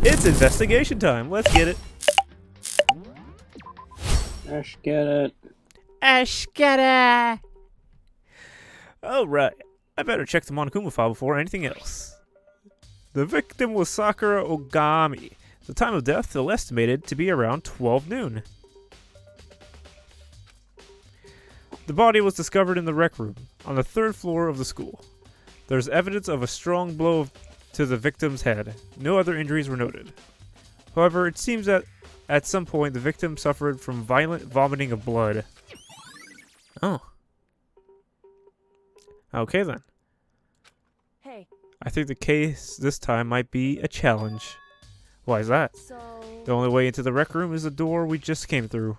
It's investigation time. Let's get it. Let's get it. Ash, get it. All right. I better check the Monokuma file before anything else. The victim was Sakura Ogami. The time of death still estimated to be around 12 noon. The body was discovered in the rec room on the 3rd floor of the school. There's evidence of a strong blow to the victim's head. No other injuries were noted. However, it seems that at some point the victim suffered from violent vomiting of blood. Oh. Okay then. Hey. I think the case this time might be a challenge. Why is that? So... The only way into the rec room is the door we just came through.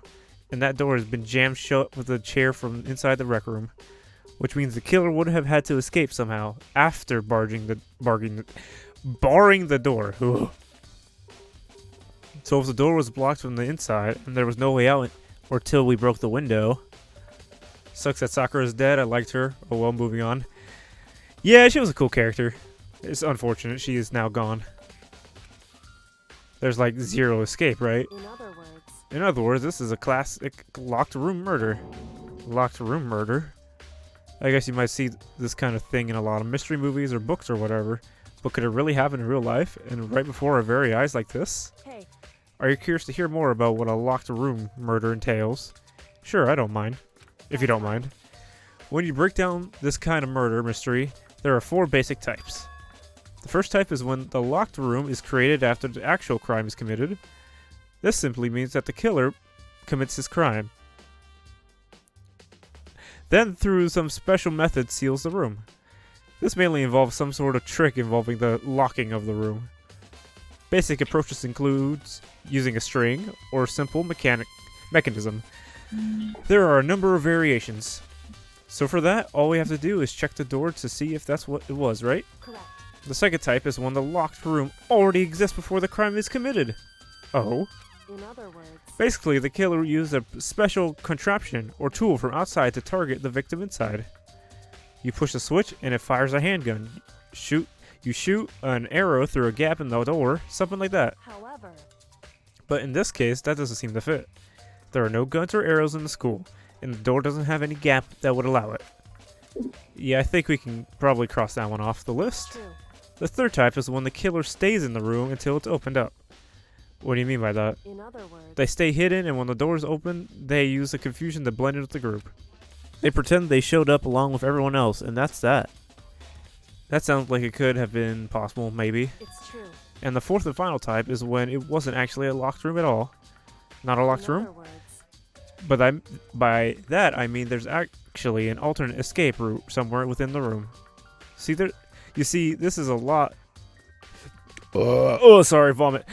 And that door has been jammed shut with a chair from inside the rec room. Which means the killer would have had to escape somehow after barring the door. Ugh. So if the door was blocked from the inside and there was no way out or till we broke the window. Sucks that Sakura's dead. I liked her. Oh well, moving on. Yeah, she was a cool character. It's unfortunate she is now gone. There's like zero escape, right? In other words, this is a classic locked room murder. Locked room murder. I guess you might see this kind of thing in a lot of mystery movies or books or whatever. But could it really happen in real life and right before our very eyes like this? Hey. Are you curious to hear more about what a locked room murder entails? Sure, I don't mind. If you don't mind. When you break down this kind of murder mystery, there are 4 basic types. The first type is when the locked room is created after the actual crime is committed. This simply means that the killer commits his crime. Then through some special method seals the room. This mainly involves some sort of trick involving the locking of the room. Basic approaches includes using a string or simple mechanism. There are a number of variations. So for that, all we have to do is check the door to see if that's what it was, right? Correct. The second type is when the locked room already exists before the crime is committed. Oh? In other words... Basically, the killer used a special contraption or tool from outside to target the victim inside. You push a switch and it fires a handgun. You shoot an arrow through a gap in the door, something like that. However... But in this case, that doesn't seem to fit. There are no guns or arrows in the school, and the door doesn't have any gap that would allow it. Yeah, I think we can probably cross that one off the list. True. The third type is when the killer stays in the room until it's opened up. What do you mean by that? In other words... They stay hidden, and when the door is open, they use the confusion to blend in with the group. They pretend they showed up along with everyone else, and that's that. That sounds like it could have been possible, maybe. It's true. And the fourth and final type is when it wasn't actually a locked room at all. Not a locked room? But by that, I mean there's actually an alternate escape route somewhere within the room. You see, this is a lot... oh, sorry, vomit.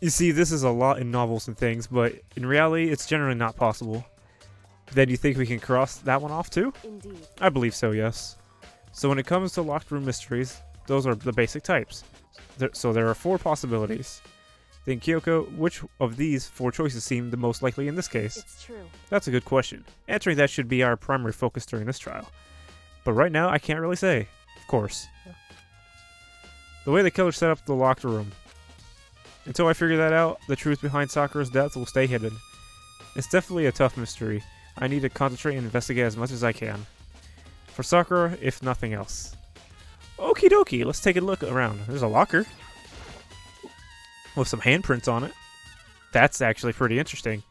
You see, this is a lot in novels and things, but in reality, it's generally not possible. Then you think we can cross that one off too? Indeed. I believe so, yes. So when it comes to locked room mysteries, those are the basic types. So there are 4 possibilities. Then Kyoko, which of these 4 choices seem the most likely in this case? It's true. That's a good question. Answering that should be our primary focus during this trial. But right now, I can't really say. Of course. The way the killer set up the locked room. Until I figure that out, the truth behind Sakura's death will stay hidden. It's definitely a tough mystery. I need to concentrate and investigate as much as I can. For Sakura, if nothing else. Okie dokie, let's take a look around. There's a locker. With some handprints on it. That's actually pretty interesting.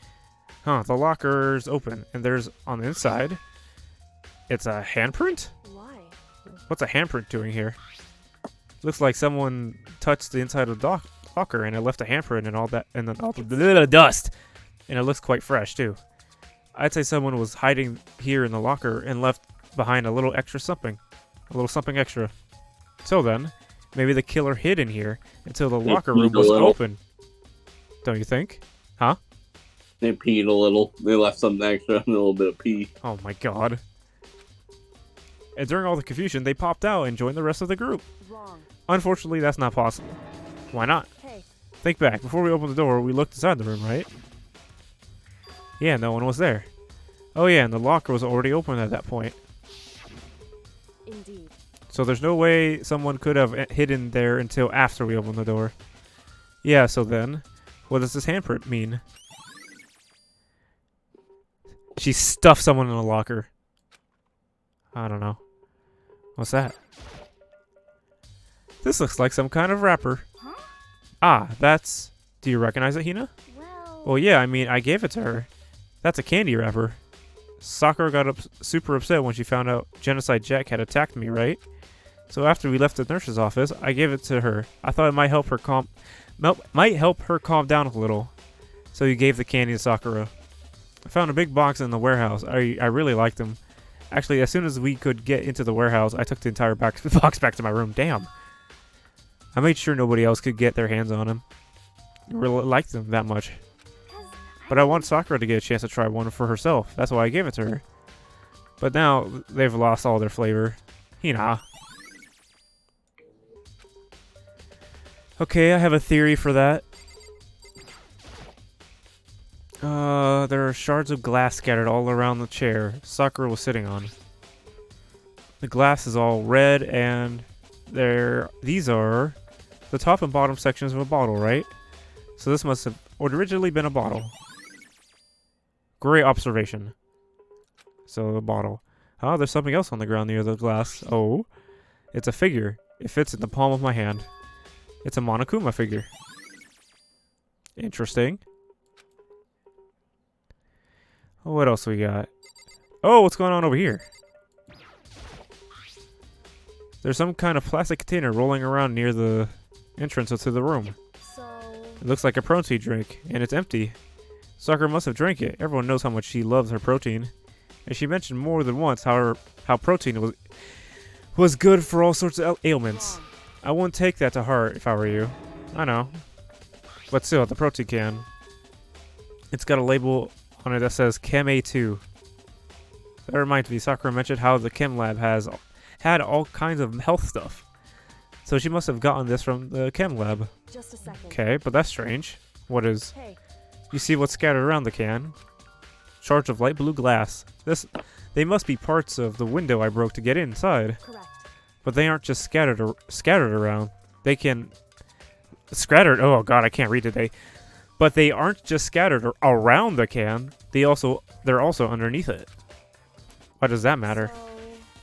Huh, the locker's open, and there's, on the inside, it's a handprint? Why? What's a handprint doing here? Looks like someone touched the inside of the locker, and it left a handprint and all that, and then all the dust! And it looks quite fresh, too. I'd say someone was hiding here in the locker and left behind a little extra something. A little something extra. So then, maybe the killer hid in here until the locker room was open. Don't you think? Huh? They peed a little. They left something extra, a little bit of pee. Oh my god. And during all the confusion, they popped out and joined the rest of the group. Wrong. Unfortunately, that's not possible. Why not? Hey. Think back. Before we opened the door, we looked inside the room, right? Yeah, no one was there. Oh yeah, and the locker was already open at that point. Indeed. So there's no way someone could have hidden there until after we opened the door. Yeah, so then, what does this handprint mean? She stuffed someone in a locker. I don't know. What's that? This looks like some kind of wrapper. Huh? Ah, that's... Do you recognize it, Hina? Well, yeah, I mean, I gave it to her. That's a candy wrapper. Sakura got super upset when she found out Genocide Jack had attacked me, right? So after we left the nurse's office, I gave it to her. I thought it might help her calm down a little. So you gave the candy to Sakura. I found a big box in the warehouse. I really liked them. Actually, as soon as we could get into the warehouse, I took the entire box back to my room. Damn. I made sure nobody else could get their hands on them. I really liked them that much. But I want Sakura to get a chance to try one for herself. That's why I gave it to her. But now, they've lost all their flavor. Hina. Okay, I have a theory for that. There are shards of glass scattered all around the chair Sakura was sitting on. The glass is all red, and these are the top and bottom sections of a bottle, right? So this must have originally been a bottle. Great observation. So, a bottle. Oh, there's something else on the ground near the glass. Oh, it's a figure. It fits in the palm of my hand. It's a Monokuma figure. Interesting. Oh, what else we got? Oh, what's going on over here? There's some kind of plastic container rolling around near the entrance to the room. So... It looks like a protein drink, and it's empty. Sakura must have drank it. Everyone knows how much she loves her protein. And she mentioned more than once how protein was good for all sorts of ailments. I wouldn't take that to heart if I were you. I know. But still, the protein can. It's got a label on it that says Chem A2. That reminds me, Sakura mentioned how the Chem lab had all kinds of health stuff. So she must have gotten this from the Chem lab. Just a second. Okay, but that's strange. What is... Hey. You see what's scattered around the can? Shards of light blue glass. They must be parts of the window I broke to get inside. Correct. But they aren't just scattered around. They can... Scattered... Oh god, I can't read today. But they aren't just scattered around the can. They're also underneath it. Why does that matter? So...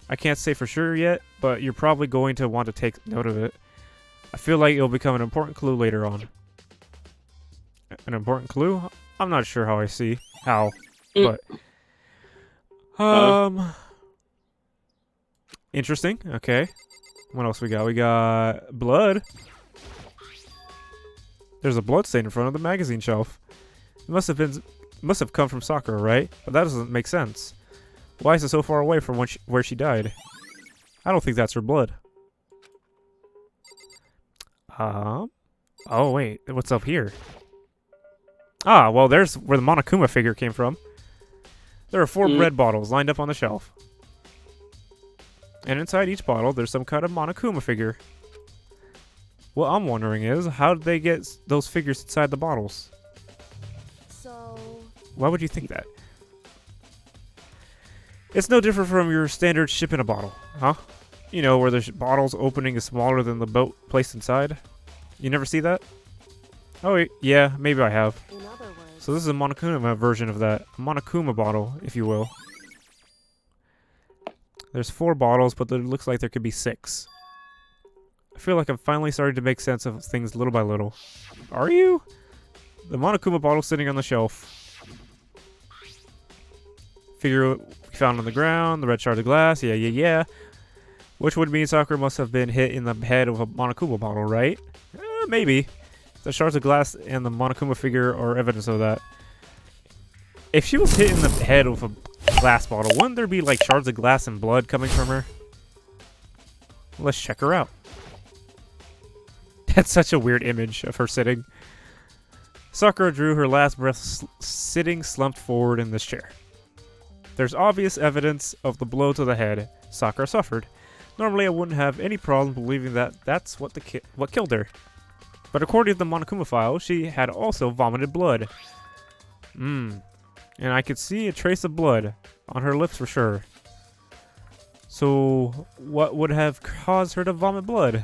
I can't say for sure yet, but you're probably going to want to take note of it. I feel like it'll become an important clue later on. An important clue? I'm not sure how I see. How. But... Interesting. Okay. What else we got? We got blood. There's a blood stain in front of the magazine shelf. It must have come from Sakura, right? But that doesn't make sense. Why is it so far away from where she died? I don't think that's her blood. Oh wait, what's up here? Ah, well, there's where the Monokuma figure came from. There are 4 red bottles lined up on the shelf. And inside each bottle, there's some kind of Monokuma figure. What I'm wondering is, how did they get those figures inside the bottles? So... Why would you think that? It's no different from your standard ship in a bottle, huh? You know, where the bottle's opening is smaller than the boat placed inside. You never see that? Oh, yeah, maybe I have. In other words... So this is a Monokuma version of that. A Monokuma bottle, if you will. There's 4 bottles, but it looks like there could be 6. I feel like I'm finally starting to make sense of things little by little. Are you? The Monokuma bottle sitting on the shelf. Figure we found on the ground, the red shard of glass, yeah. Which would mean Sakura must have been hit in the head of a Monokuma bottle, right? Maybe. The shards of glass and the Monokuma figure are evidence of that. If she was hit in the head with a glass bottle, wouldn't there be like shards of glass and blood coming from her? Let's check her out. That's such a weird image of her sitting. Sakura drew her last breath sitting slumped forward in this chair. There's obvious evidence of the blow to the head Sakura suffered. Normally I wouldn't have any problem believing that that's what killed her. But according to the Monokuma file, she had also vomited blood. And I could see a trace of blood on her lips for sure. So, what would have caused her to vomit blood?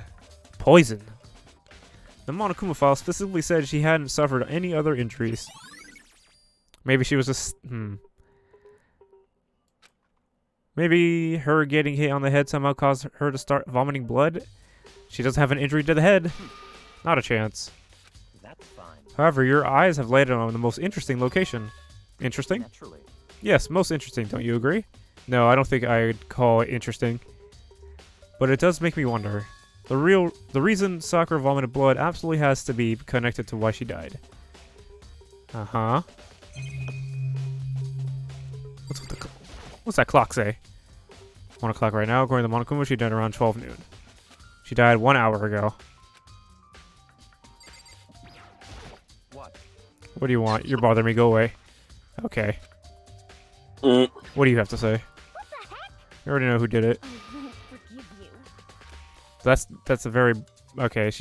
Poison. The Monokuma file specifically said she hadn't suffered any other injuries. Maybe she was just... Maybe her getting hit on the head somehow caused her to start vomiting blood? She doesn't have an injury to the head. Not a chance. That's fine. However, your eyes have landed on the most interesting location. Interesting? Naturally. Yes, most interesting, don't you agree? No, I don't think I'd call it interesting. But it does make me wonder. The reason Sakura vomited blood absolutely has to be connected to why she died. Uh-huh. What's that clock say? 1 o'clock right now. According to Monokuma, she died around 12 noon. She died 1 hour ago. What do you want? You're bothering me. Go away. Okay. What do you have to say? You already know who did it. I won't forgive you. That's a very... Okay,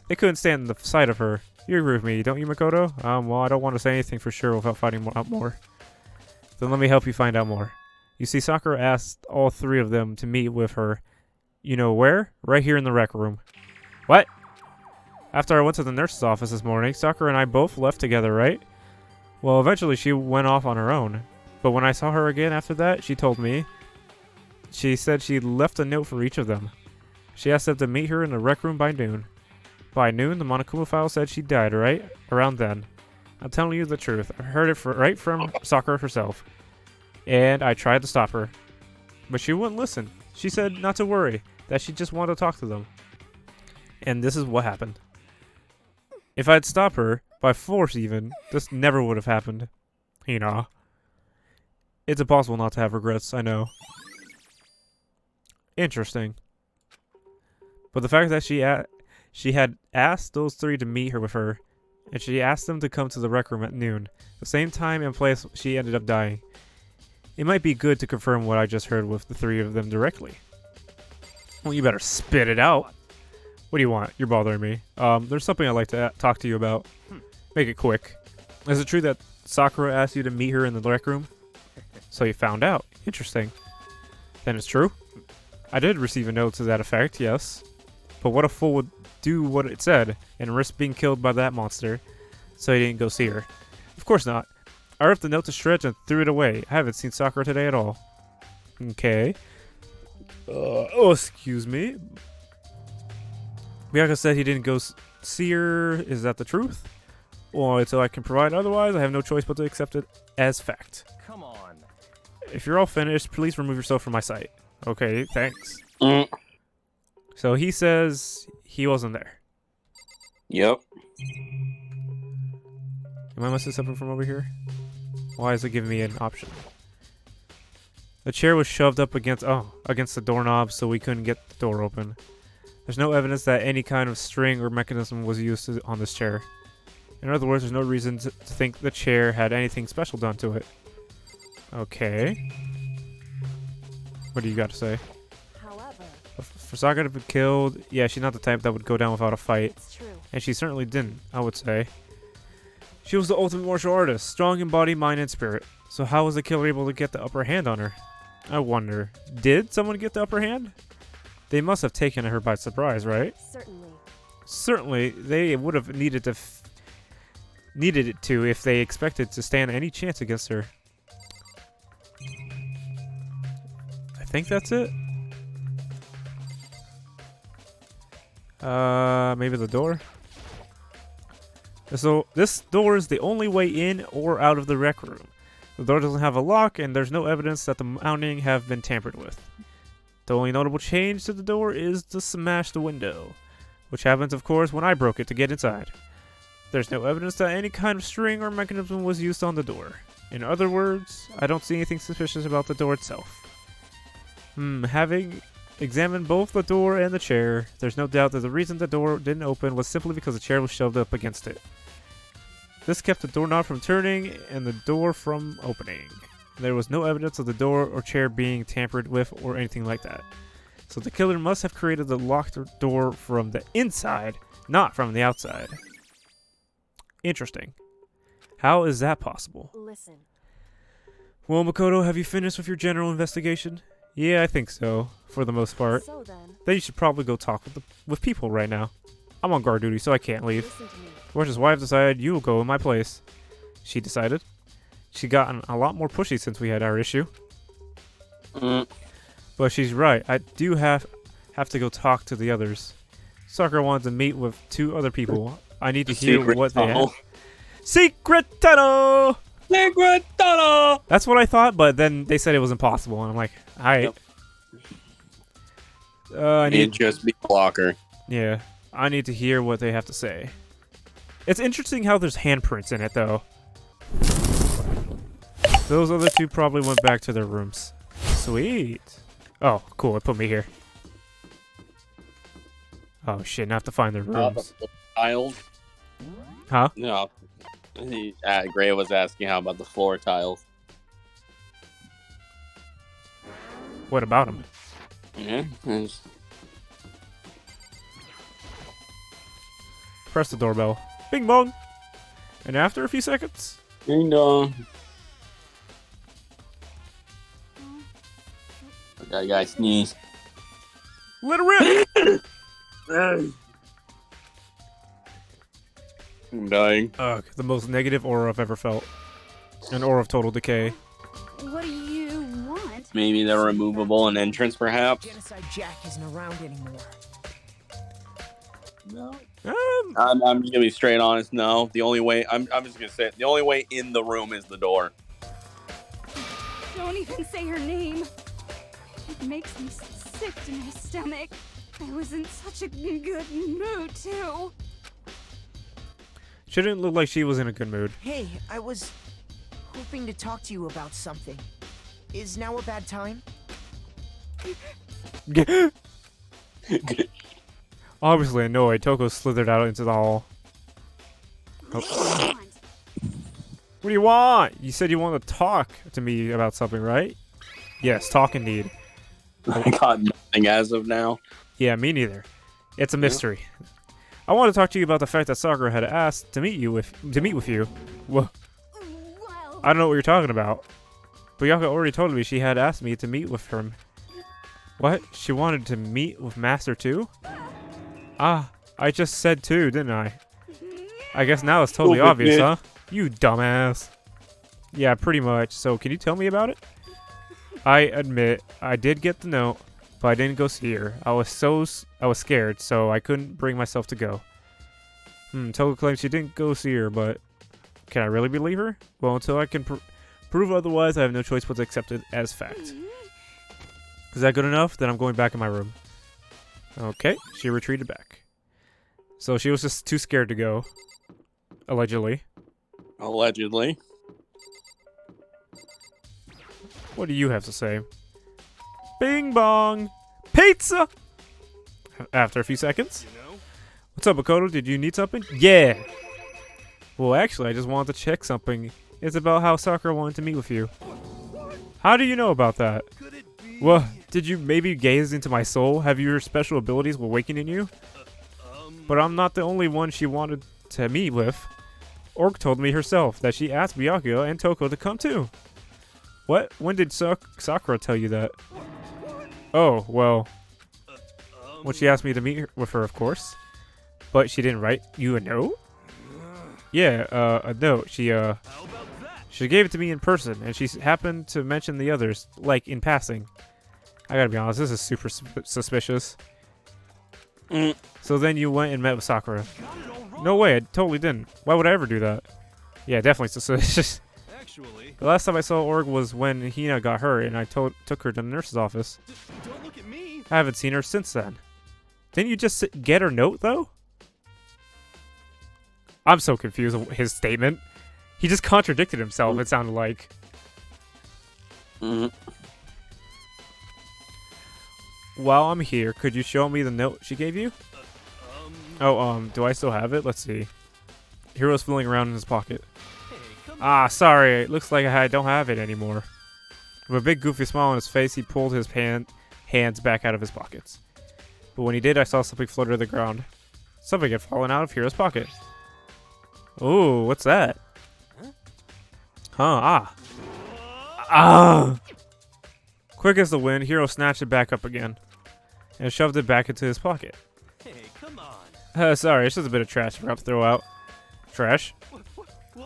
they couldn't stand the sight of her. You agree with me, don't you, Makoto? Well, I don't want to say anything for sure without finding out more. Then let me help you find out more. You see, Sakura asked all 3 of them to meet with her. You know where? Right here in the rec room. What? After I went to the nurse's office this morning, Sakura and I both left together, right? Well, eventually she went off on her own. But when I saw her again after that, she told me. She said she left a note for each of them. She asked them to meet her in the rec room by noon. By noon, the Monokuma file said she died, right? Around then. I'm telling you the truth. I heard it right from Sakura herself. And I tried to stop her. But she wouldn't listen. She said not to worry, that she just wanted to talk to them. And this is what happened. If I'd stopped her, by force even, this never would have happened. You know. It's impossible not to have regrets, I know. Interesting. But the fact that she had asked those 3 to meet her with her, and she asked them to come to the rec room at noon, the same time and place she ended up dying. It might be good to confirm what I just heard with the 3 of them directly. Well, you better spit it out. What do you want? You're bothering me. There's something I'd like to talk to you about. Make it quick. Is it true that Sakura asked you to meet her in the rec room? So you found out. Interesting. Then it's true? I did receive a note to that effect, yes. But what a fool would do what it said and risk being killed by that monster, so he didn't go see her? Of course not. I ripped the note to shreds and threw it away. I haven't seen Sakura today at all. Okay. Oh, excuse me. Miyako said he didn't go see her. Is that the truth? Well, until I can provide otherwise, I have no choice but to accept it as fact. Come on. If you're all finished, please remove yourself from my sight. Okay, thanks. So he says he wasn't there. Yep. Am I missing something from over here? Why is it giving me an option? The chair was shoved up against the doorknob, so we couldn't get the door open. There's no evidence that any kind of string or mechanism was used on this chair. In other words, there's no reason to think the chair had anything special done to it. Okay. What do you got to say? However, For Sakura to be killed, yeah, she's not the type that would go down without a fight. it's true. And she certainly didn't, I would say. She was the ultimate martial artist, strong in body, mind, and spirit. So how was the killer able to get the upper hand on her? I wonder, did someone get the upper hand? They must have taken her by surprise, right? Certainly. Certainly, they would have needed it to if they expected to stand any chance against her. I think that's it. Maybe the door? So, this door is the only way in or out of the rec room. The door doesn't have a lock, and there's no evidence that the mounting have been tampered with. The only notable change to the door is to smash the window, which happens, of course, when I broke it to get inside. There's no evidence that any kind of string or mechanism was used on the door. In other words, I don't see anything suspicious about the door itself. Having examined both the door and the chair, there's no doubt that the reason the door didn't open was simply because the chair was shoved up against it. This kept the doorknob from turning and the door from opening. There was no evidence of the door or chair being tampered with or anything like that. So the killer must have created the locked door from the inside, not from the outside. Interesting. How is that possible? Listen. Well, Makoto, have you finished with your general investigation? Yeah, I think so, for the most part. So then, Then you should probably go talk with people right now. I'm on guard duty, so I can't leave. Listen to me. Which is why I've decided you will go in my place. She decided. She gotten a lot more pushy since we had our issue. But she's right. I do have to go talk to the others. Sakura wanted to meet with 2 other people. I need to hear what they have. Secret tunnel! Secret tunnel! That's what I thought, but then they said it was impossible, and I'm like, alright. I need just be a blocker. Yeah, I need to hear what they have to say. It's interesting how there's handprints in it, though. Those other 2 probably went back to their rooms. Sweet. Oh, cool. It put me here. Oh shit! Now I have to find their rooms. Tiles? Huh? No. Gray was asking how about the floor tiles. What about them? Yeah. Press the doorbell. Bing bong. And after a few seconds, Ding dong. That guy sneezed. let her rip. I'm dying. Ugh, the most negative aura I've ever felt. An aura of total decay. What do you want? Maybe they're removable in entrance, perhaps. Genocide Jack isn't around anymore. No. I'm just gonna be straight honest. No, the only way I'm just gonna say it. The only way in the room is the door. Don't even say her name. It makes me sick to my stomach. I was in such a good mood, too. She didn't look like she was in a good mood. Hey, I was hoping to talk to you about something. Is now a bad time? Obviously annoyed, Toko slithered out into the hall. What do you want? What do you want? You said you want to talk to me about something, right? Yes, talk indeed. I got nothing as of now. Yeah, me neither. It's a mystery. I want to talk to you about the fact that Sakura had asked to meet with you. Well, Well, I don't know what you're talking about. Buyaka already told me she had asked me to meet with her. What? She wanted to meet with Master too? Ah, I just said too, didn't I? I guess now it's totally Stupid obvious, bitch. huh? You dumbass. Yeah, pretty much. So, can you tell me about it? I admit, I did get the note, but I didn't go see her. I was scared, so I couldn't bring myself to go. Toko claims she didn't go see her, but can I really believe her? Well, until I can prove otherwise, I have no choice but to accept it as fact. Is that good enough? Then I'm going back in my room. Okay, she retreated back. So she was just too scared to go. Allegedly. Allegedly. What do you have to say? Bing bong! Pizza! After a few seconds. What's up, Makoto? Did you need something? Yeah! Well, actually, I just wanted to check something. It's about how Sakura wanted to meet with you. How do you know about that? Well, did you maybe gaze into my soul? Have your special abilities awakened in you? But I'm not the only one she wanted to meet with. Orc told me herself that she asked Byakuya and Toko to come too. What? When did Sakura tell you that? Oh, well. When she asked me to meet with her, of course. But she didn't write you a note? Yeah, a note. She gave it to me in person, and she happened to mention the others, like, in passing. I gotta be honest, this is super suspicious. So then you went and met with Sakura. No way, I totally didn't. Why would I ever do that? Yeah, definitely suspicious. The last time I saw Org was when Hina got hurt, and I took her to the nurse's office. Don't look at me. I haven't seen her since then. Didn't you just get her note, though? I'm so confused with his statement. He just contradicted himself, it sounded like. While I'm here, could you show me the note she gave you? Do I still have it? Let's see. Hero's feeling around in his pocket. Ah, sorry. It looks like I don't have it anymore. With a big goofy smile on his face, he pulled his hands back out of his pockets. But when he did, I saw something flutter to the ground. Something had fallen out of Hero's pocket. Ooh, what's that? Quick as the wind, Hero snatched it back up again and shoved it back into his pocket. Hey, come on. Sorry, it's just a bit of trash I forgot to throw out. Trash.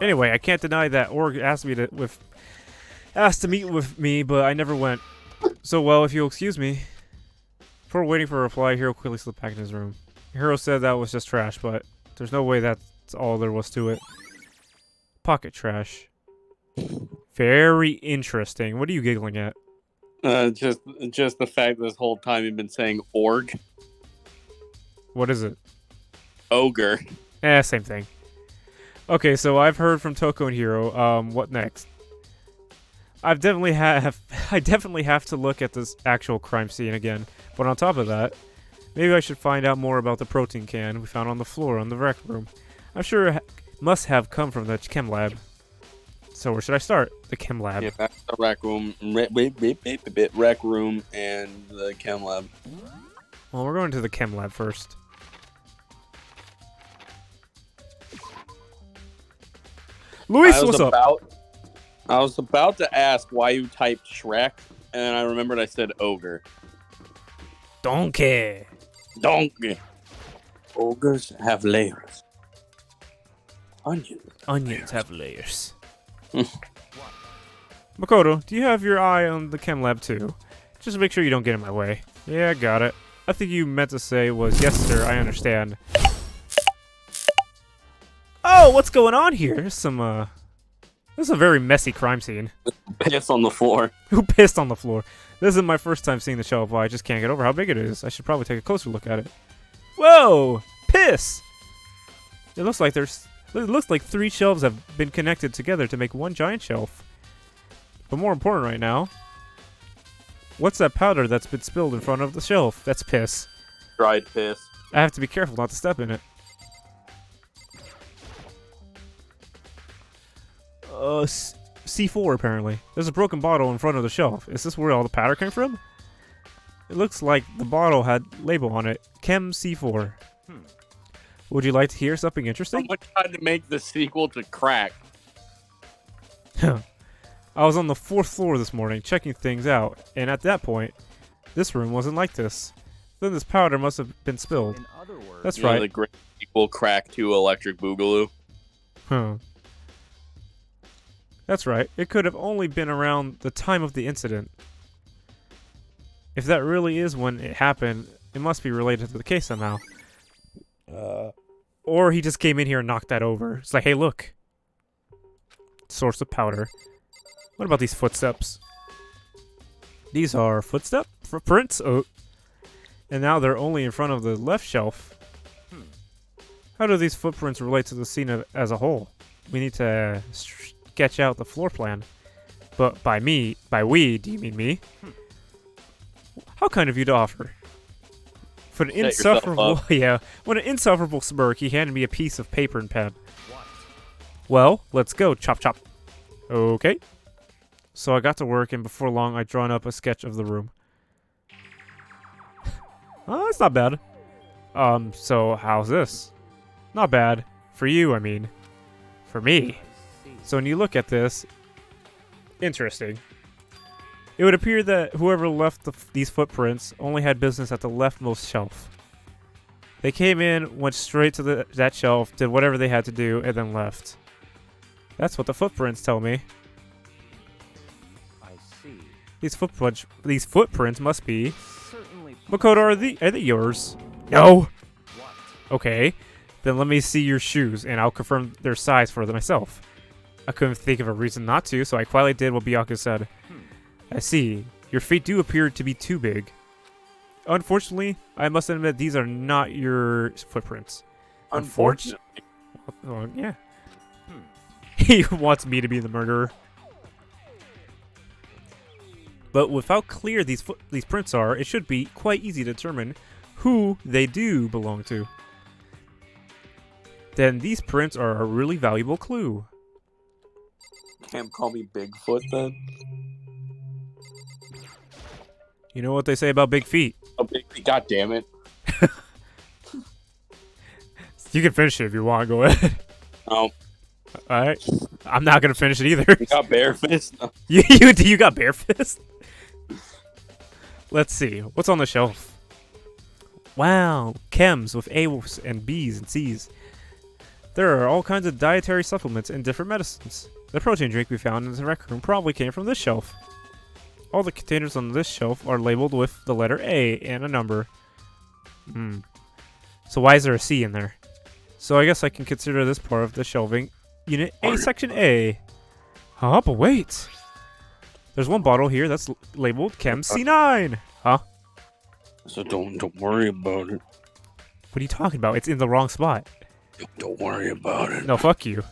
Anyway, I can't deny that Org asked to meet with me, but I never went. So, well, if you'll excuse me. Before waiting for a reply, Hero quickly slipped back in his room. Hero said that was just trash, but there's no way that's all there was to it. Pocket trash. Very interesting. What are you giggling at? Just the fact this whole time you've been saying org. What is it? Ogre. Same thing. Okay, so I've heard from Toko and Hero. What next? I definitely have to look at this actual crime scene again. But on top of that, maybe I should find out more about the protein can we found on the floor in the rec room. I'm sure it must have come from the chem lab. So where should I start? The chem lab. Yeah, that's the rec room. Rec room and the chem lab. Well, we're going to the chem lab first. Luis, what's up? I was about to ask why you typed Shrek, and then I remembered I said ogre. Donkey. Donkey. Ogres have layers. Onions have layers. Makoto, do you have your eye on the chem lab too? Just make sure you don't get in my way. Yeah, got it. I think you meant to say was yes, sir. I understand. Oh, what's going on here? There's some this is a very messy crime scene. Piss on the floor. Who pissed on the floor? This isn't my first time seeing the shelf, but I just can't get over how big it is. I should probably take a closer look at it. Whoa! Piss! It looks like 3 shelves have been connected together to make one giant shelf. But more important right now, what's that powder that's been spilled in front of the shelf? That's piss. Dried piss. I have to be careful not to step in it. C4 apparently. There's a broken bottle in front of the shelf. Is this where all the powder came from? It looks like the bottle had label on it. Chem C4. Would you like to hear something interesting? Someone tried to make the sequel to Crack. I was on the 4th floor this morning checking things out, and at that point, this room wasn't like this. Then this powder must have been spilled. In other words, That's right. The great sequel Crack 2 Electric Boogaloo. Huh. That's right. It could have only been around the time of the incident. If that really is when it happened, it must be related to the case somehow. Or he just came in here and knocked that over. It's like, hey, look. Source of powder. What about these footsteps? These are footprints? Oh. And now they're only in front of the left shelf. How do these footprints relate to the scene as a whole? We need to sketch out the floor plan. But by we, do you mean me? How kind of you to offer? For an insufferable, with an insufferable smirk, he handed me a piece of paper and pen. Well, let's go, chop chop. Okay. So I got to work, and before long, I'd drawn up a sketch of the room. Oh, it's not bad. So how's this? Not bad. For you, I mean. For me. So when you look at this, interesting. It would appear that whoever left these footprints only had business at the leftmost shelf. They came in, went straight to that shelf, did whatever they had to do, and then left. That's what the footprints tell me. I see. These footprints must be... Certainly. Makoto, are they yours? No! What? Okay. Then let me see your shoes, and I'll confirm their size for myself. I couldn't think of a reason not to, so I quietly did what Byakuya said. I see. Your feet do appear to be too big. Unfortunately, I must admit these are not your footprints. Unfortunately. Well, yeah. He wants me to be the murderer. But with how clear these prints are, it should be quite easy to determine who they do belong to. Then these prints are a really valuable clue. Can't call me Bigfoot then. You know what they say about big feet? Oh, big feet. God damn it. You can finish it if you want. Go ahead. Oh. Alright. I'm not going to finish it either. You got bare fist? No. You got bare fist? Let's see. What's on the shelf? Wow, chems with A's and B's and C's. There are all kinds of dietary supplements and different medicines. The protein drink we found in the rec room probably came from this shelf. All the containers on this shelf are labeled with the letter A and a number. So why is there a C in there? So I guess I can consider this part of the shelving unit A, section A. Huh, but wait. There's one bottle here that's labeled Chem C9. Huh? So don't worry about it. What are you talking about? It's in the wrong spot. Don't worry about it. No, fuck you.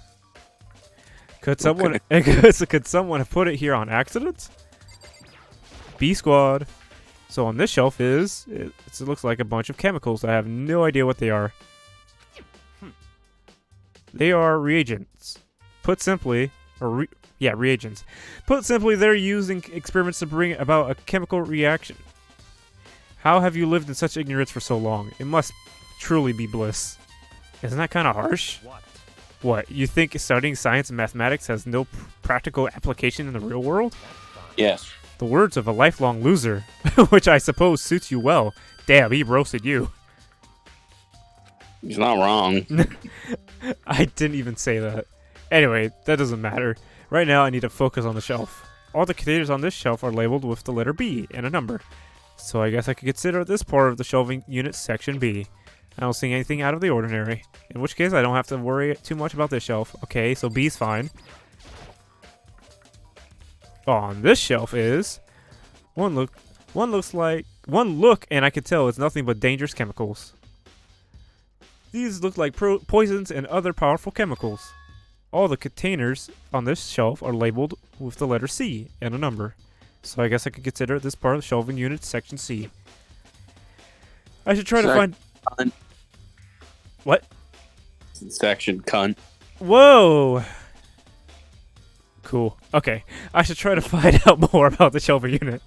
Could someone could someone have put it here on accident? B squad. So on this shelf it looks like a bunch of chemicals. I have no idea what they are. They are reagents. Put simply, reagents. Put simply, they're used in experiments to bring about a chemical reaction. How have you lived in such ignorance for so long? It must truly be bliss. Isn't that kind of harsh? What, you think studying science and mathematics has no practical application in the real world? Yes. The words of a lifelong loser, which I suppose suits you well. Damn, he roasted you. He's not wrong. I didn't even say that. Anyway, that doesn't matter. Right now, I need to focus on the shelf. All the containers on this shelf are labeled with the letter B and a number. So I guess I could consider this part of the shelving unit section B. I don't see anything out of the ordinary. In which case, I don't have to worry too much about this shelf. Okay, so B's fine. On this shelf is one look, and I can tell it's nothing but dangerous chemicals. These look like poisons and other powerful chemicals. All the containers on this shelf are labeled with the letter C and a number. So I guess I could consider this part of the shelving unit section C. I should try to find... Cunt. What? Section cunt. Whoa! Cool. Okay. I should try to find out more about the shelving unit.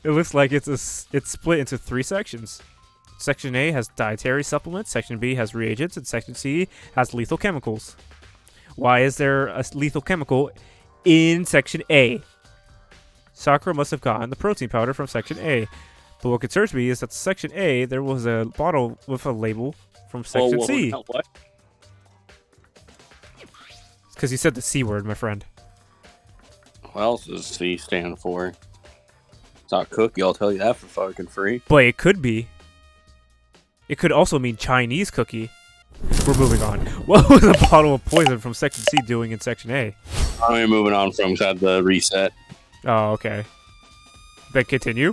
It looks like it's split into 3 sections. Section A has dietary supplements, Section B has reagents, and Section C has lethal chemicals. Why is there a lethal chemical in Section A? Sakura must have gotten the protein powder from Section A. But what concerns me is that Section A, there was a bottle with a label from Section C. What? It's because you said the C word, my friend. What else does C stand for? It's not cookie, I'll tell you that for fucking free. But it could be. It could also mean Chinese cookie. We're moving on. What was a bottle of poison from Section C doing in Section A? I'm moving on from because I had the reset. Oh, okay. Then continue?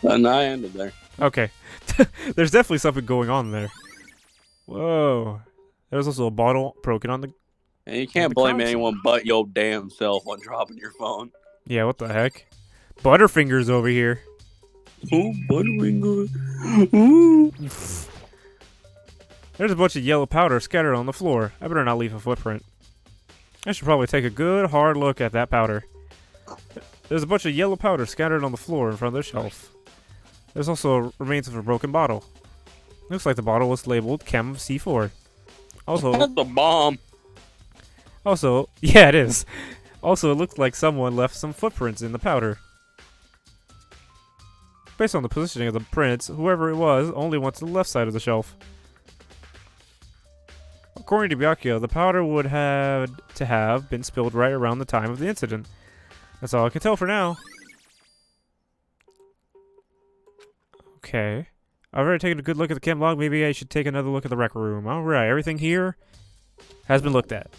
And I ended there. Okay. There's definitely something going on there. Whoa. There's also a bottle broken on the... And you can't blame anyone but your damn self on dropping your phone. Yeah, what the heck? Butterfingers over here. Oh, Butterfinger. Ooh. There's a bunch of yellow powder scattered on the floor. I better not leave a footprint. I should probably take a good hard look at that powder. There's a bunch of yellow powder scattered on the floor in front of the shelf. There's also remains of a broken bottle. Looks like the bottle was labeled Chem C4. Also, That's a bomb. Yeah, it is. Also, it looks like someone left some footprints in the powder. Based on the positioning of the prints, whoever it was only went to the left side of the shelf. According to Byakuya, the powder would have to have been spilled right around the time of the incident. That's all I can tell for now. Okay. I've already taken a good look at the chem log. Maybe I should take another look at the rec room. Alright, everything here has been looked at.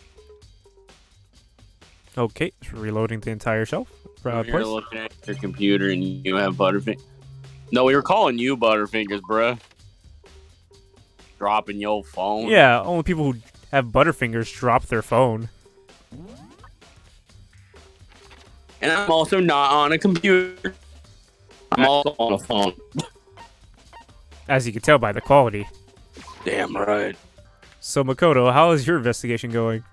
Okay, reloading the entire shelf. You're looking at your computer and you have Butterfingers. No, we were calling you Butterfingers, bruh. Dropping your phone. Yeah, only people who have Butterfingers drop their phone. And I'm also not on a computer. I'm also on a phone. As you can tell by the quality. Damn right. So, Makoto, how is your investigation going?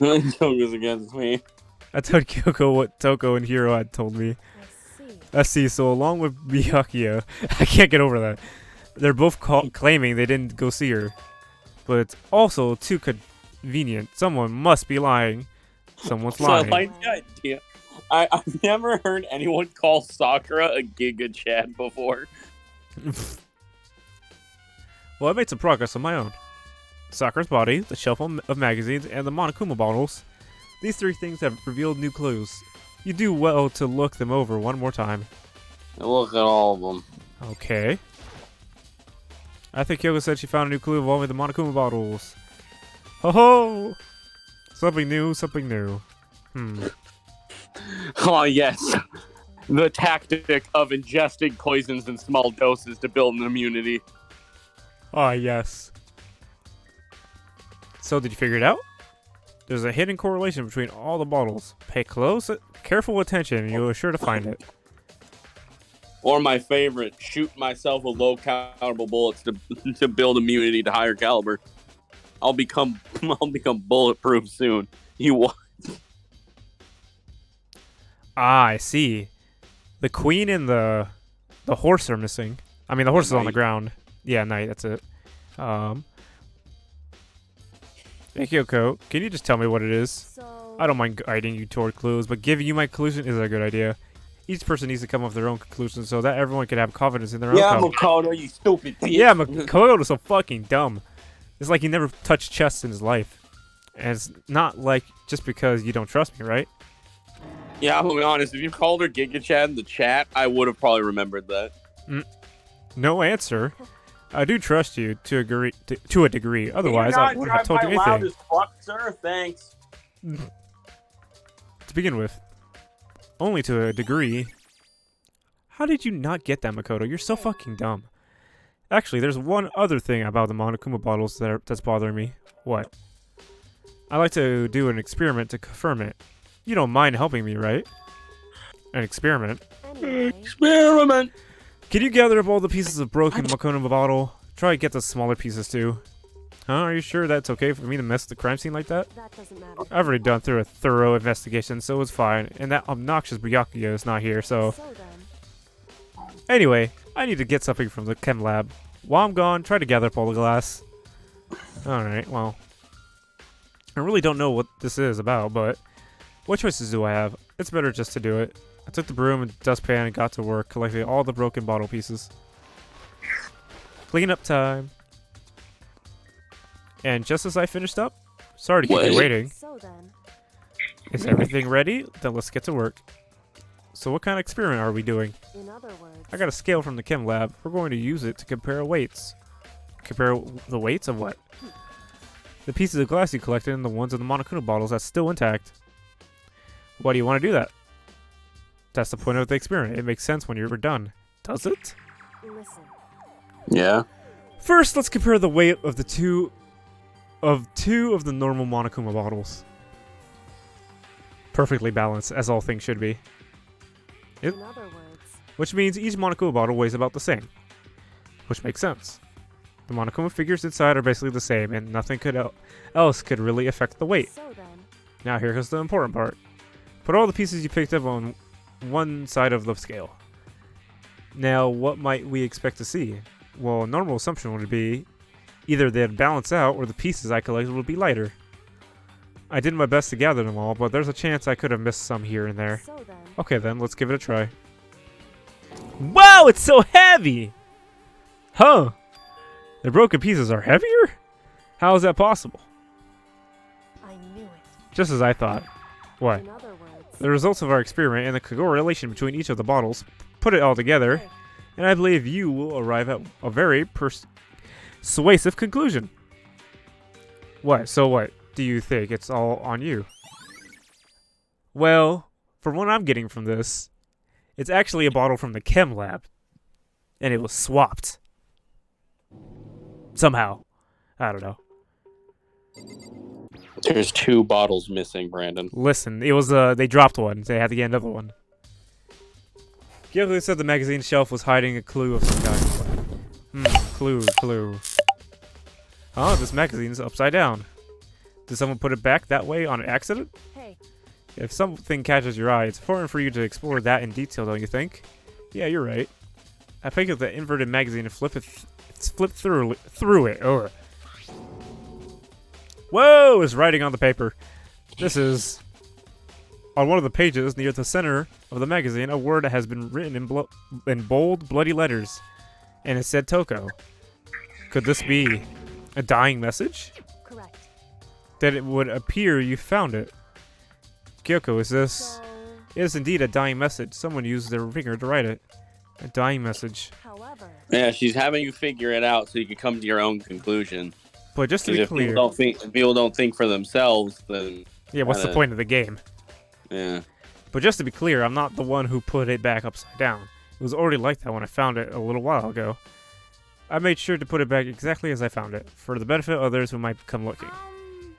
Togo's against me. I told Kyoko what Toko and Hiro had told me. I see, so along with Byakuya, I can't get over that. They're both claiming they didn't go see her. But it's also too convenient. Someone must be lying. Someone's lying. So I like the idea I've never heard anyone call Sakura a Giga Chad before. Well, I made some progress on my own. Sakura's body, the shelf of magazines, and the Monokuma bottles. These 3 things have revealed new clues. You do well to look them over one more time. Look at all of them. Okay. I think Kyoko said she found a new clue involving the Monokuma bottles. Ho ho! Something new, something new. Oh, yes. The tactic of ingesting poisons in small doses to build an immunity. Ah, yes. So, did you figure it out? There's a hidden correlation between all the bottles. Pay careful attention and you'll be sure to find it. Or my favorite, shoot myself with low caliber bullets to build immunity to higher caliber. I'll become bulletproof soon. You what? Ah, I see. The queen and the horse are missing. I mean, the horse is on the ground. Yeah, Knight, that's it. Hey, Kyoko, can you just tell me what it is? So... I don't mind guiding you toward clues, but giving you my conclusion is a good idea. Each person needs to come up with their own conclusion so that everyone can have confidence in their own Yeah, Makoto, you stupid bitch. Yeah, Makoto's so fucking dumb. It's like he never touched chess in his life. And it's not like just because you don't trust me, right? Yeah, I'll be honest. If you called her Giga Chad in the chat, I would have probably remembered that. No answer. I do trust you to a degree. Otherwise, I wouldn't have told you anything. Loud as fuck, sir. Thanks. To begin with, only to a degree. How did you not get that, Makoto? You're so fucking dumb. Actually, there's one other thing about the Monokuma bottles that's bothering me. What? I like to do an experiment to confirm it. You don't mind helping me, right? An experiment? Experiment. Can you gather up all the pieces of broken Monokuma bottle? Try to get the smaller pieces too. Huh? Are you sure that's okay for me to mess the crime scene like that? That doesn't matter. I've already done through a thorough investigation, so it's fine. And that obnoxious Byakuya is not here, so... Anyway, I need to get something from the chem lab. While I'm gone, try to gather up all the glass. Alright, well... I really don't know what this is about, but... What choices do I have? It's better just to do it. I took the broom and dustpan and got to work, collecting all the broken bottle pieces. Clean up time. And just as I finished up... Sorry to keep you waiting. So then... Is everything ready? Then let's get to work. So what kind of experiment are we doing? In other words... I got a scale from the chem lab. We're going to use it to compare weights. Compare the weights of what? The pieces of glass you collected and the ones in the Monokuma bottles that's still intact. Why do you want to do that? That's the point of the experiment. It makes sense when you're done. Does it? Listen. Yeah. First, let's compare the weight of two of the normal Monokuma bottles. Perfectly balanced, as all things should be. In other words... Which means each Monokuma bottle weighs about the same. Which makes sense. The Monokuma figures inside are basically the same, and nothing else could really affect the weight. So then... Now here comes the important part. Put all the pieces you picked up on one side of the scale. Now, what might we expect to see? Well, a normal assumption would be either they'd balance out or the pieces I collected would be lighter. I did my best to gather them all, but there's a chance I could have missed some here and there. So then... Okay then, let's give it a try. Wow, it's so heavy! Huh. The broken pieces are heavier? How is that possible? I knew it. Just as I thought. What? In other words... The results of our experiment and the correlation between each of the bottles, put it all together, and I believe you will arrive at a very persuasive conclusion. What? So what? Do you think it's all on you? Well, from what I'm getting from this, it's actually a bottle from the chem lab. And it was swapped. Somehow. I don't know. There's 2 bottles missing, Brandon. Listen, it was they dropped one. They had to get another one. Kyoko said the magazine shelf was hiding a clue of some kind. Clue. Oh, this magazine's upside down. Did someone put it back that way on accident? Hey. If something catches your eye, it's important for you to explore that in detail, don't you think? Yeah, you're right. I picked up the inverted magazine and flip through it. Ugh. Whoa! It's writing on the paper. This is On one of the pages near the center of the magazine, a word has been written in bold, bloody letters, and it said Toko. Could this be a dying message? Correct. That it would appear you found it. Kyoko, is this... So, It is indeed a dying message. Someone used their finger to write it. A dying message. however, Yeah, she's having you figure it out so you can come to your own conclusion. But just to Because be if clear... people don't think for themselves, then Yeah, what's the point of the game? yeah. But just to be clear, I'm not the one who put it back upside down. It was already like that when I found it a little while ago. I made sure to put it back exactly as I found it, for the benefit of others who might come looking.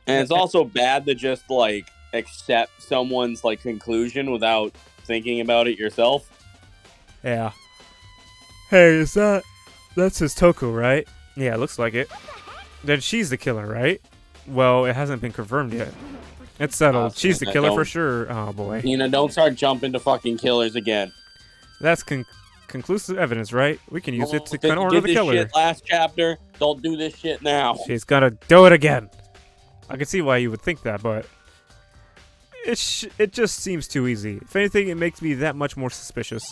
And it's also bad to just like accept someone's like conclusion without thinking about it yourself. Yeah. Hey, that's his Toko, right? Yeah, it looks like it. Then she's the killer, right? Well, it hasn't been confirmed yet. It's settled. She's the killer for sure. Oh, boy. Don't start jumping to fucking killers again. That's conclusive evidence, right? We can use it to Did you corner did the this killer. shit last chapter. Don't do this shit now. She's gonna do it again. I can see why you would think that, but it just seems too easy. If anything, it makes me that much more suspicious.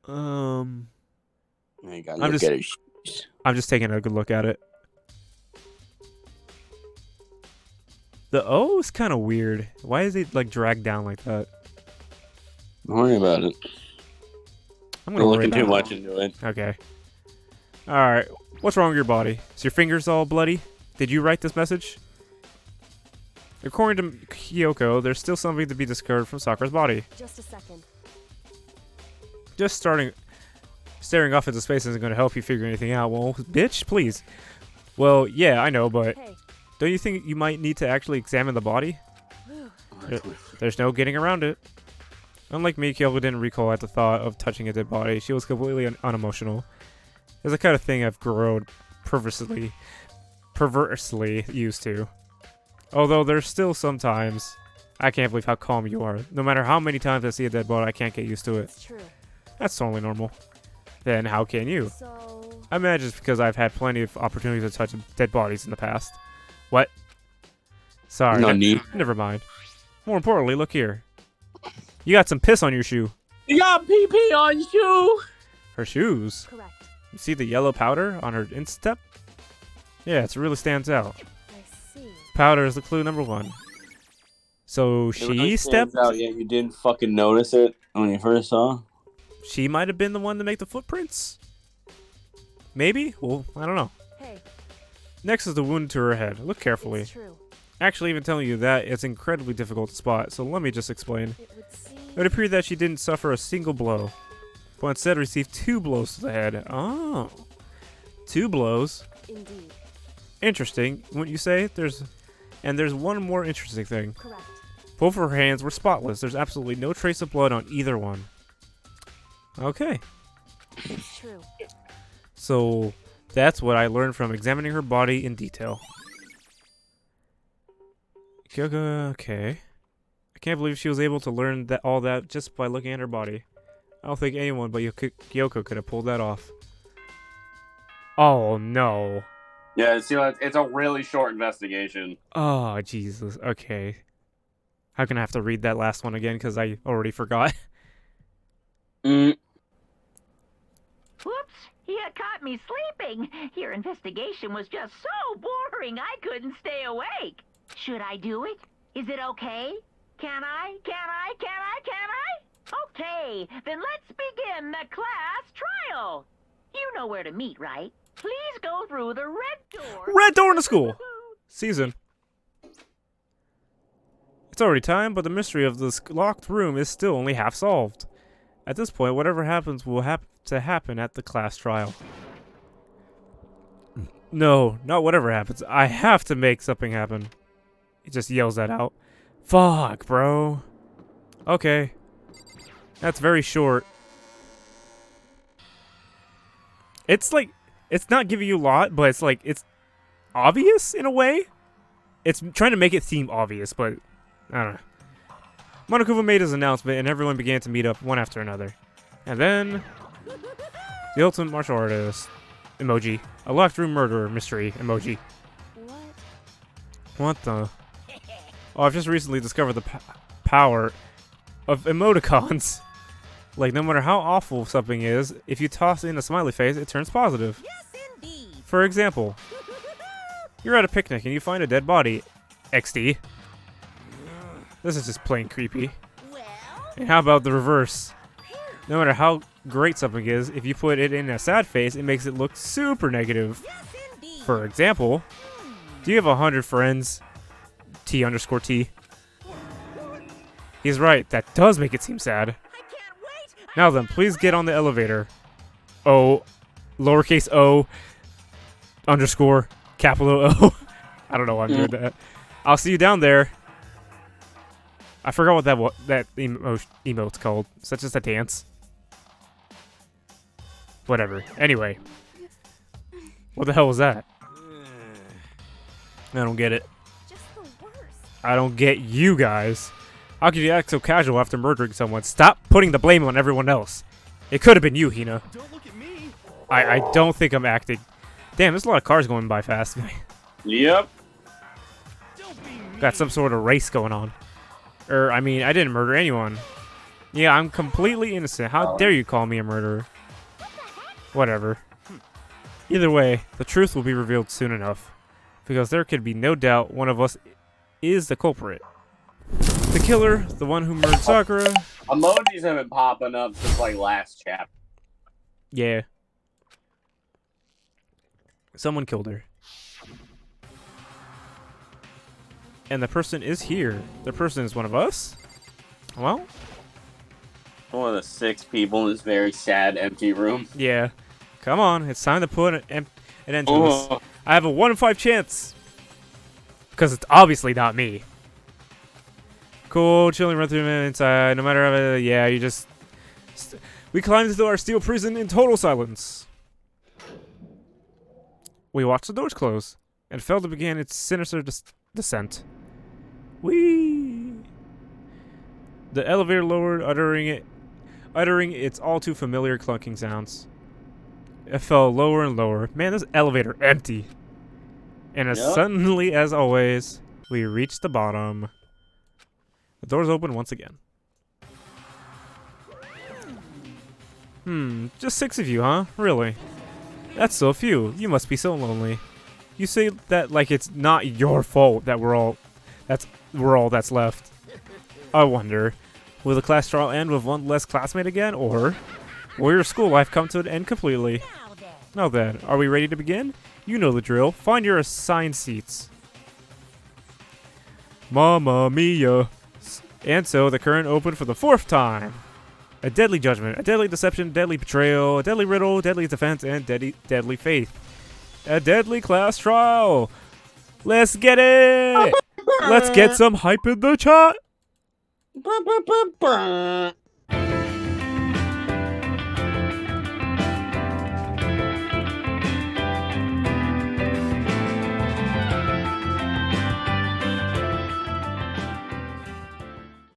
You gotta I'm look just- at it. I'm just taking a good look at it. The O is kind of weird. Why is it like dragged down like that? Don't worry about it. I'm We're gonna worry looking too about much into it. it. Okay. All right. What's wrong with your body? Is your fingers all bloody? Did you write this message? According to Kyoko, there's still something to be discovered from Sakura's body. just a second. Just staring off into space isn't going to help you figure anything out. Well, bitch, please. Well, yeah, I know, but Hey, don't you think you might need to actually examine the body? There's no getting around it. Unlike me, Kyoko didn't recoil at the thought of touching a dead body. She was completely unemotional. It's the kind of thing I've grown perversely used to. Although there's still sometimes I can't believe how calm you are. No matter how many times I see a dead body, I can't get used to it. it's true. That's totally normal. Then how can you? So, I imagine it's because I've had plenty of opportunities to touch dead bodies in the past. What? Sorry. No need. Never mind. More importantly, look here. You got some piss on your shoe. You got pee on you. Her shoes. correct. You see the yellow powder on her instep? Yeah, it really stands out. I see. Powder is the clue number one. So she stepped? out yet you didn't fucking notice it when you first saw. She might have been the one to make the footprints? Maybe? Well, I don't know. Hey, Next is the wound to her head. Look carefully. it's true. Actually, even telling you that, it's incredibly difficult to spot, so let me just explain. It would seem. It would appear that she didn't suffer a single blow, but instead received 2 blows to the head. Oh. 2 blows. Indeed. Interesting, wouldn't you say? There's one more interesting thing. Correct. Both of her hands were spotless. There's absolutely no trace of blood on either one. Okay. It's true. So, that's what I learned from examining her body in detail. Kyoko, okay. I can't believe she was able to learn all that just by looking at her body. I don't think anyone but Kyoko could have pulled that off. Oh, no. Yeah, see, it's a really short investigation. Oh, Jesus. Okay. How can I have to read that last one again? Because I already forgot. Whoops! You caught me sleeping. Your investigation was just so boring I couldn't stay awake. Should I do it? Is it okay? Can I? Okay, then let's begin the class trial. You know where to meet, right? Please go through the red door. Red door in the school! Season. It's already time, but the mystery of this locked room is still only half solved. At this point, whatever happens will have to happen at the class trial. No, not whatever happens. I have to make something happen. He just yells that out. Fuck, bro. Okay. That's very short. It's like, it's not giving you a lot, but it's like, it's obvious in a way. It's trying to make it seem obvious, but I don't know. Monokuma made his announcement, and everyone began to meet up one after another. And then, the ultimate martial artist emoji. A locked room murderer mystery emoji. What? What the? Oh, I've just recently discovered the power of emoticons. Like, no matter how awful something is, if you toss in a smiley face, it turns positive. Yes, indeed. For example, you're at a picnic and you find a dead body. XD. This is just plain creepy. Well, And how about the reverse? No matter how great something is, if you put it in a sad face, it makes it look super negative. yes, indeed. For example, do you have 100 friends? T_T. He's right, that does make it seem sad. I can't wait. Now then, please get on the elevator. O, lowercase o, underscore, capital O. I don't know why I'm doing that. I'll see you down there. I forgot what that emote's called. Is that just a dance? Whatever. Anyway. What the hell was that? I don't get it. Just the worst. I don't get you guys. How could you act so casual after murdering someone? Stop putting the blame on everyone else. It could have been you, Hina. Don't look at me. I don't think I'm acting. Damn, there's a lot of cars going by fast. Yep. Don't be mean. Got some sort of race going on. I mean, I didn't murder anyone. Yeah, I'm completely innocent. How dare you call me a murderer? Whatever. Either way, the truth will be revealed soon enough. Because there could be no doubt one of us is the culprit. The killer, the one who murdered Sakura. Emojis have been popping up since like last chapter. Yeah. Someone killed her. And the person is here. The person is one of us? Well, One of the 6 people in this very sad, empty room. yeah. Come on, it's time to put an end to this. Oh, I have a 1 in 5 chance. Because it's obviously not me. Cool, chilling, run through the inside. No matter how, yeah, you just... We climbed into our steel prison in total silence. We watched the doors close, and felt it began its sinister descent. Whee! The elevator lowered, uttering its all too familiar clunking sounds. It fell lower and lower. Man, this elevator empty. And as Yep. suddenly as always, we reached the bottom. The doors open once again. Just 6 of you, huh? Really? That's so few. You must be so lonely. You say that like it's not your fault that we're all that's left. I wonder, will the class trial end with one less classmate again, or will your school life come to an end completely? Now then. Now then, are we ready to begin? You know the drill. Find your assigned seats. Mamma mia. And so the current opened for the 4th time. A deadly judgment, a deadly deception, deadly betrayal, a deadly riddle, deadly defense, and deadly faith. A deadly class trial. Let's get it. Let's get some hype in the chat.